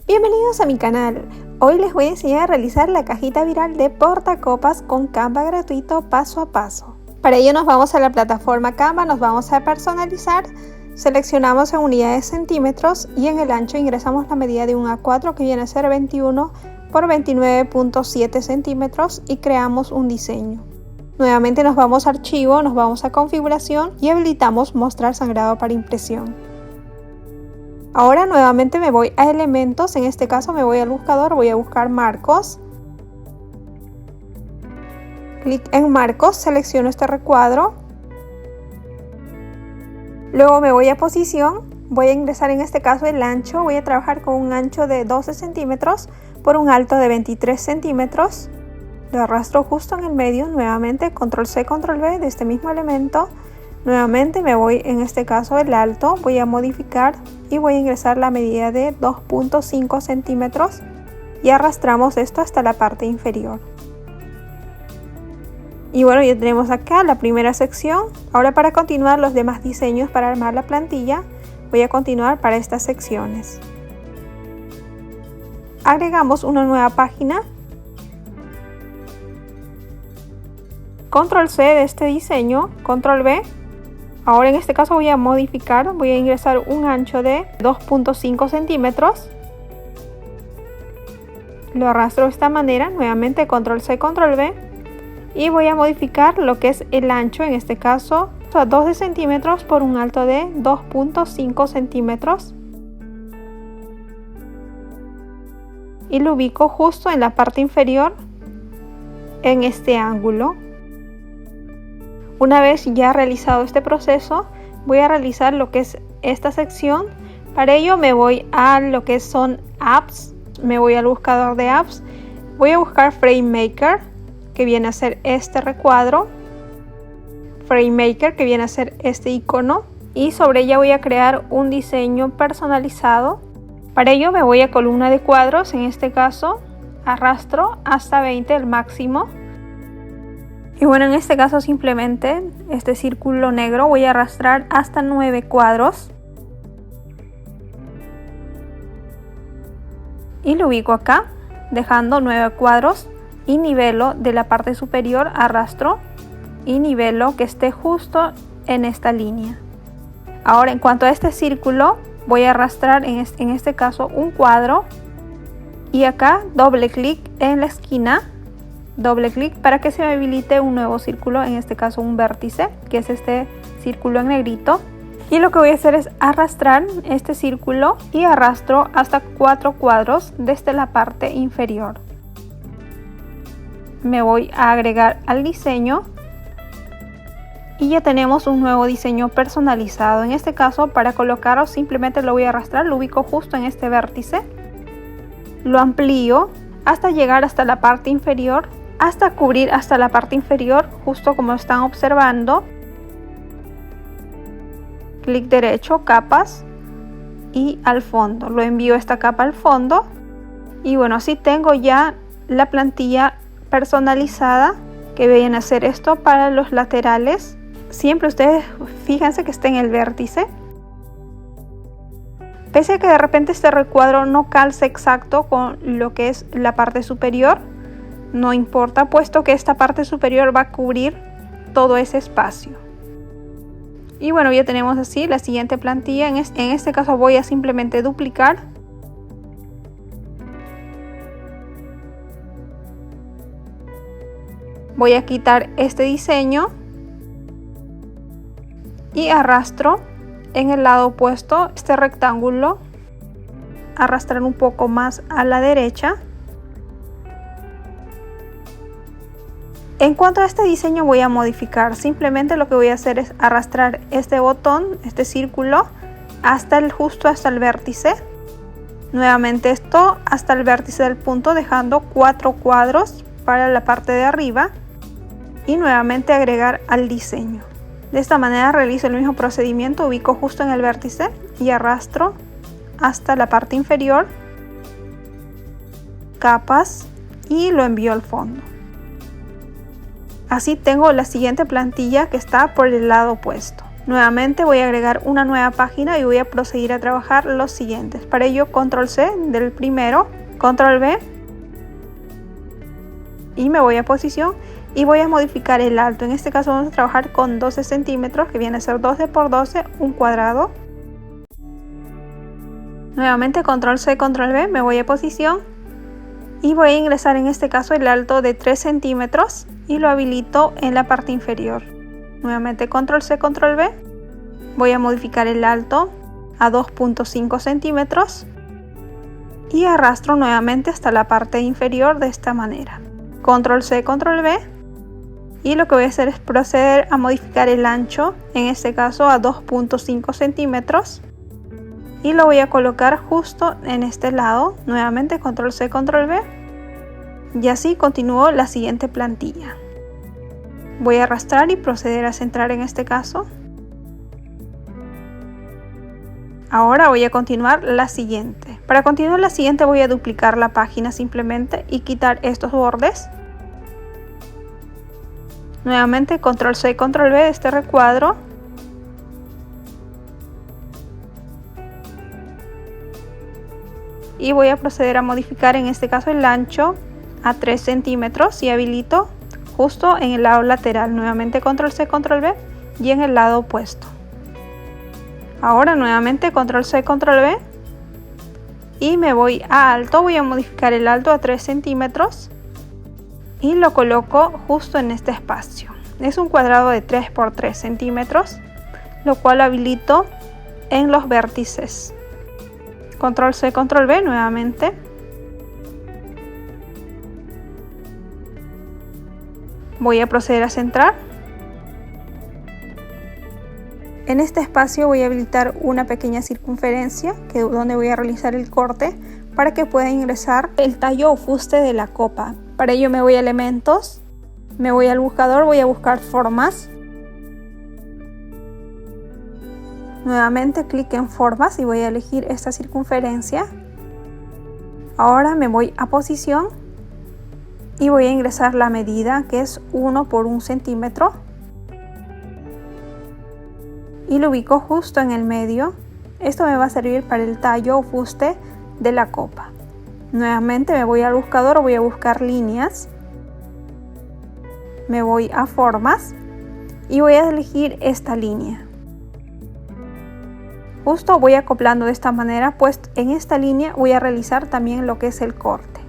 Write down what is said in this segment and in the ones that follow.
Bienvenidos a mi canal. Hoy les voy a enseñar a realizar la cajita viral de portacopas con Canva gratuito paso a paso. Para ello nos vamos a la plataforma Canva, nos vamos a personalizar, seleccionamos en unidades centímetros y en el ancho ingresamos la medida de un A4 que viene a ser 21 por 29.7 centímetros y creamos un diseño. Nuevamente nos vamos a archivo, nos vamos a configuración y habilitamos mostrar sangrado para impresión. Ahora nuevamente me voy a elementos, en este caso me voy al buscador, voy a buscar marcos. Clic en marcos, selecciono este recuadro. Luego me voy a posición, voy a ingresar en este caso el ancho, voy a trabajar con un ancho de 12 centímetros por un alto de 23 centímetros. Lo arrastro justo en el medio, nuevamente control C, control V de este mismo elemento. Nuevamente me voy en este caso el alto, voy a modificar y voy a ingresar la medida de 2.5 centímetros y arrastramos esto hasta la parte inferior. Y bueno, ya tenemos acá la primera sección. Ahora para continuar los demás diseños para armar la plantilla, voy a continuar para estas secciones. Agregamos una nueva página. Control C de este diseño, control V. Ahora en este caso voy a modificar, voy a ingresar un ancho de 2.5 centímetros. Lo arrastro de esta manera, nuevamente control C, control V. Y voy a modificar lo que es el ancho, en este caso a 12 centímetros por un alto de 2.5 centímetros. Y lo ubico justo en la parte inferior, en este ángulo. Una vez ya realizado este proceso, voy a realizar lo que es esta sección. Para ello me voy a lo que son apps, me voy al buscador de apps, voy a buscar FrameMaker, que viene a ser este recuadro, FrameMaker, que viene a ser este icono, y sobre ella voy a crear un diseño personalizado. Para ello me voy a columna de cuadros, en este caso arrastro hasta 20 el máximo. Y bueno, en este caso simplemente este círculo negro voy a arrastrar hasta 9 cuadros. Y lo ubico acá, dejando 9 cuadros y nivelo de la parte superior, arrastro y nivelo que esté justo en esta línea. Ahora en cuanto a este círculo, voy a arrastrar en este caso un cuadro y acá doble clic en la esquina. Doble clic para que se me habilite un nuevo círculo, en este caso un vértice, que es este círculo en negrito. Y lo que voy a hacer es arrastrar este círculo y arrastro hasta 4 cuadros desde la parte inferior. Me voy a agregar al diseño y ya tenemos un nuevo diseño personalizado. En este caso, para colocarlo simplemente lo voy a arrastrar, lo ubico justo en este vértice, lo amplío hasta llegar hasta la parte inferior, hasta cubrir hasta la parte inferior, justo como están observando. Clic derecho, capas y al fondo. Lo envío esta capa al fondo. Y bueno, así tengo ya la plantilla personalizada, que viene a hacer esto para los laterales. Siempre ustedes fíjense que esté en el vértice. Pese a que de repente este recuadro no calce exacto con lo que es la parte superior, no importa, puesto que esta parte superior va a cubrir todo ese espacio. Y bueno, ya tenemos así la siguiente plantilla. En este caso voy a simplemente duplicar. Voy a quitar este diseño y arrastro en el lado opuesto este rectángulo, arrastrar un poco más a la derecha. En cuanto a este diseño voy a modificar, simplemente lo que voy a hacer es arrastrar este botón, este círculo, justo hasta el vértice. Nuevamente esto hasta el vértice del punto, dejando 4 cuadros para la parte de arriba y nuevamente agregar al diseño. De esta manera realizo el mismo procedimiento, ubico justo en el vértice y arrastro hasta la parte inferior, capas y lo envío al fondo. Así tengo la siguiente plantilla que está por el lado opuesto. Nuevamente voy a agregar una nueva página y voy a proseguir a trabajar los siguientes. Para ello, control C del primero, control V y me voy a posición y voy a modificar el alto. En este caso vamos a trabajar con 12 centímetros, que viene a ser 12 por 12, un cuadrado. Nuevamente control C, control V, me voy a posición y voy a ingresar en este caso el alto de 3 centímetros y lo habilito en la parte inferior. Nuevamente control C, control V, voy a modificar el alto a 2.5 centímetros y arrastro nuevamente hasta la parte inferior de esta manera. Control C, control V, y lo que voy a hacer es proceder a modificar el ancho, en este caso a 2.5 centímetros, y lo voy a colocar justo en este lado. Nuevamente control C, control V, y así continúo la siguiente plantilla. Voy a arrastrar y proceder a centrar en este caso. Ahora voy a continuar la siguiente. Para continuar la siguiente voy a duplicar la página simplemente y quitar estos bordes. Nuevamente control C, control V de este recuadro. Y voy a proceder a modificar en este caso el ancho a 3 centímetros y habilito justo en el lado lateral. Nuevamente control C, control V y en el lado opuesto. Ahora nuevamente control C, control V y me voy a alto. Voy a modificar el alto a 3 centímetros y lo coloco justo en este espacio. Es un cuadrado de 3 por 3 centímetros, lo cual habilito en los vértices. Control C, control V nuevamente. Voy a proceder a centrar. En este espacio voy a habilitar una pequeña circunferencia donde voy a realizar el corte para que pueda ingresar el tallo o fuste de la copa. Para ello me voy a elementos, me voy al buscador, voy a buscar formas. Nuevamente clic en formas y voy a elegir esta circunferencia. Ahora me voy a posición y voy a ingresar la medida, que es 1 por 1 centímetro, y lo ubico justo en el medio. Esto me va a servir para el tallo o fuste de la copa. Nuevamente me voy al buscador, voy a buscar líneas, me voy a formas y voy a elegir esta línea. Justo voy acoplando de esta manera, pues en esta línea voy a realizar también lo que es el corte.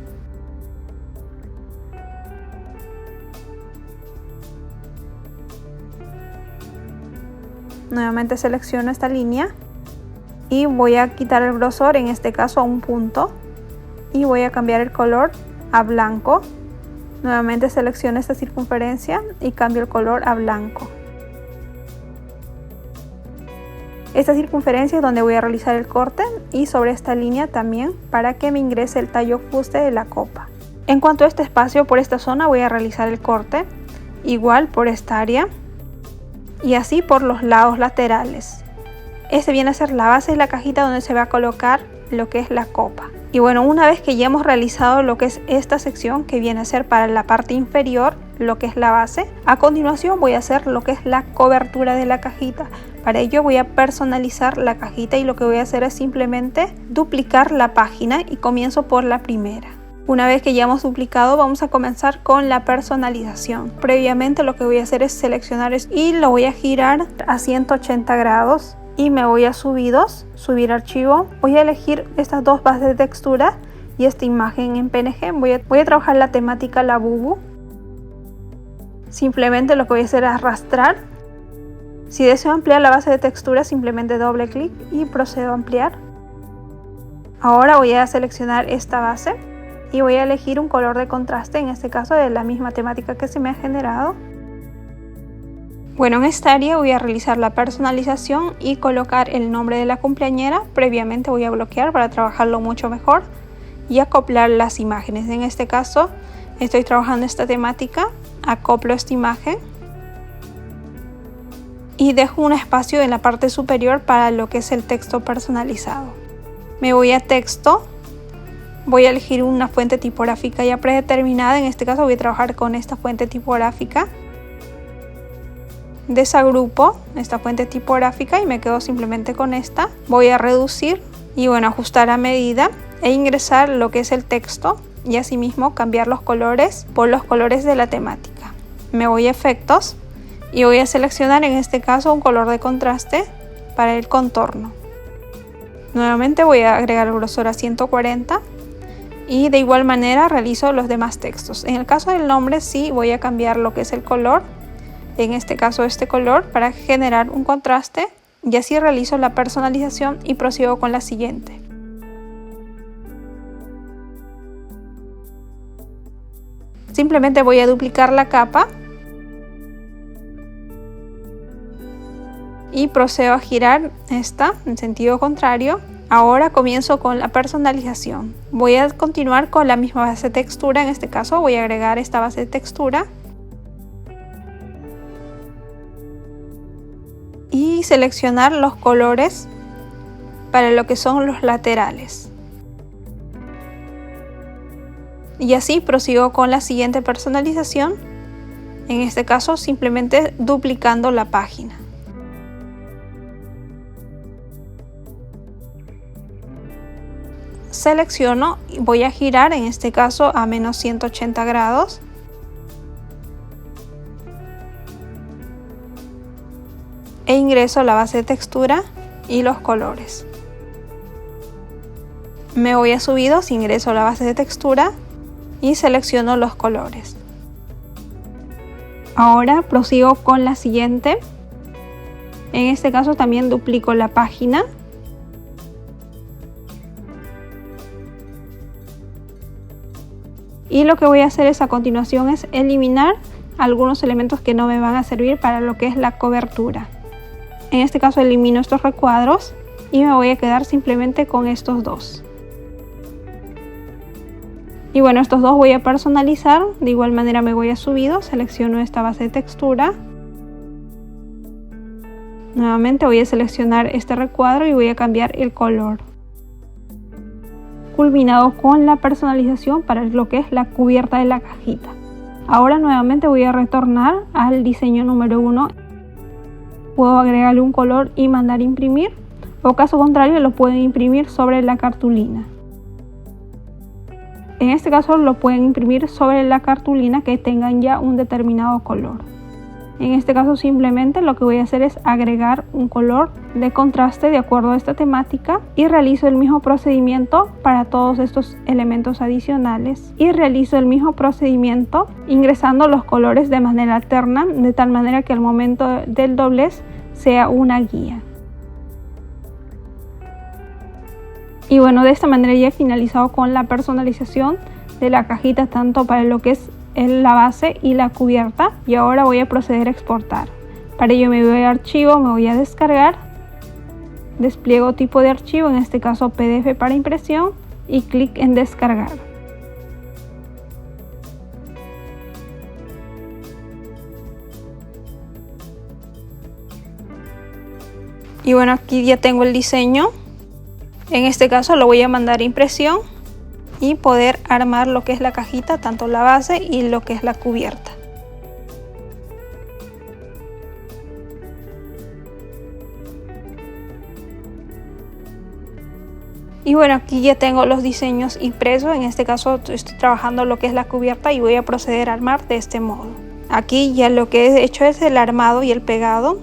Nuevamente selecciono esta línea y voy a quitar el grosor, en este caso a 1 punto, y voy a cambiar el color a blanco. Nuevamente selecciono esta circunferencia y cambio el color a blanco. Esta circunferencia es donde voy a realizar el corte y sobre esta línea también para que me ingrese el tallo fuste de la copa. En cuanto a este espacio, por esta zona voy a realizar el corte, igual por esta área y así por los lados laterales. Este viene a ser la base de la cajita donde se va a colocar lo que es la copa. Y bueno, una vez que ya hemos realizado lo que es esta sección, que viene a ser para la parte inferior, lo que es la base, a continuación voy a hacer lo que es la cobertura de la cajita. Para ello voy a personalizar la cajita y lo que voy a hacer es simplemente duplicar la página y comienzo por la primera. Una vez que ya hemos duplicado, vamos a comenzar con la personalización. Previamente lo que voy a hacer es seleccionar y lo voy a girar a 180 grados. Y me voy a subidos, subir archivo. Voy a elegir estas dos bases de textura y esta imagen en PNG. Voy a trabajar la temática Labubu. Simplemente lo que voy a hacer es arrastrar. Si deseo ampliar la base de textura, simplemente doble clic y procedo a ampliar. Ahora voy a seleccionar esta base y voy a elegir un color de contraste, en este caso de la misma temática que se me ha generado. Bueno, en esta área voy a realizar la personalización y colocar el nombre de la cumpleañera. Previamente voy a bloquear para trabajarlo mucho mejor y acoplar las imágenes. En este caso estoy trabajando esta temática, acoplo esta imagen y dejo un espacio en la parte superior para lo que es el texto personalizado. Me voy a texto, voy a elegir una fuente tipográfica ya predeterminada. En este caso voy a trabajar con esta fuente tipográfica. desagrupo esta fuente tipográfica y me quedo simplemente con esta. Voy a reducir y bueno, ajustar a medida e ingresar lo que es el texto y asimismo cambiar los colores por los colores de la temática. Me voy a efectos y voy a seleccionar en este caso un color de contraste para el contorno. Nuevamente voy a agregar el grosor a 140 y de igual manera realizo los demás textos. En el caso del nombre sí voy a cambiar lo que es el color, en este caso este color, para generar un contraste y así realizo la personalización y prosigo con la siguiente. Simplemente voy a duplicar la capa y procedo a girar esta en sentido contrario. Ahora comienzo con la personalización. Voy a continuar con la misma base de textura, en este caso voy a agregar esta base de textura y seleccionar los colores para lo que son los laterales. Y así prosigo con la siguiente personalización, en este caso simplemente duplicando la página. Selecciono y voy a girar en este caso a menos 180 grados. E ingreso la base de textura y los colores. Me voy a subidos, ingreso la base de textura y selecciono los colores. Ahora prosigo con la siguiente. En este caso también duplico la página. Y lo que voy a hacer a continuación es eliminar algunos elementos que no me van a servir para lo que es la cobertura. En este caso elimino estos recuadros y me voy a quedar simplemente con estos dos. Y bueno, estos dos voy a personalizar. De igual manera me voy a subido, selecciono esta base de textura. Nuevamente voy a seleccionar este recuadro y voy a cambiar el color. Culminado con la personalización para lo que es la cubierta de la cajita. Ahora nuevamente voy a retornar al diseño número 1. Puedo agregarle un color y mandar imprimir, o caso contrario lo pueden imprimir sobre la cartulina. En este caso lo pueden imprimir sobre la cartulina que tengan ya un determinado color. En este caso simplemente lo que voy a hacer es agregar un color de contraste de acuerdo a esta temática y realizo el mismo procedimiento para todos estos elementos adicionales y realizo el mismo procedimiento ingresando los colores de manera alterna, de tal manera que al momento del doblez sea una guía. Y bueno, de esta manera ya he finalizado con la personalización de la cajita tanto para lo que es la base y la cubierta, y ahora voy a proceder a exportar. Para ello me voy a archivo, me voy a descargar, despliego tipo de archivo, en este caso PDF para impresión, y clic en descargar. Y bueno, aquí ya tengo el diseño. En este caso lo voy a mandar a impresión y poder armar lo que es la cajita, tanto la base y lo que es la cubierta. Y bueno, aquí ya tengo los diseños impresos. En este caso estoy trabajando lo que es la cubierta y voy a proceder a armar de este modo. Aquí ya lo que he hecho es el armado y el pegado.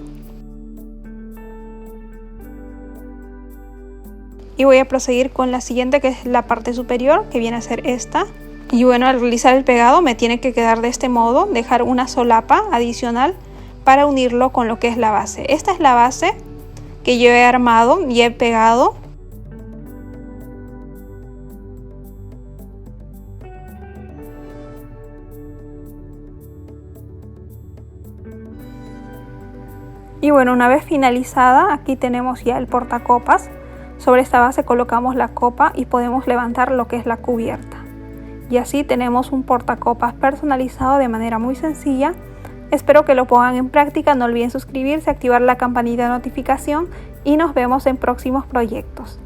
Y voy a proseguir con la siguiente, que es la parte superior, que viene a ser esta. Y bueno, al realizar el pegado me tiene que quedar de este modo, dejar una solapa adicional para unirlo con lo que es la base. Esta es la base que yo he armado y he pegado. Y bueno, una vez finalizada, aquí tenemos ya el portacopas. Sobre esta base colocamos la copa y podemos levantar lo que es la cubierta. Y así tenemos un portacopas personalizado de manera muy sencilla. Espero que lo pongan en práctica. No olviden suscribirse, activar la campanita de notificación y nos vemos en próximos proyectos.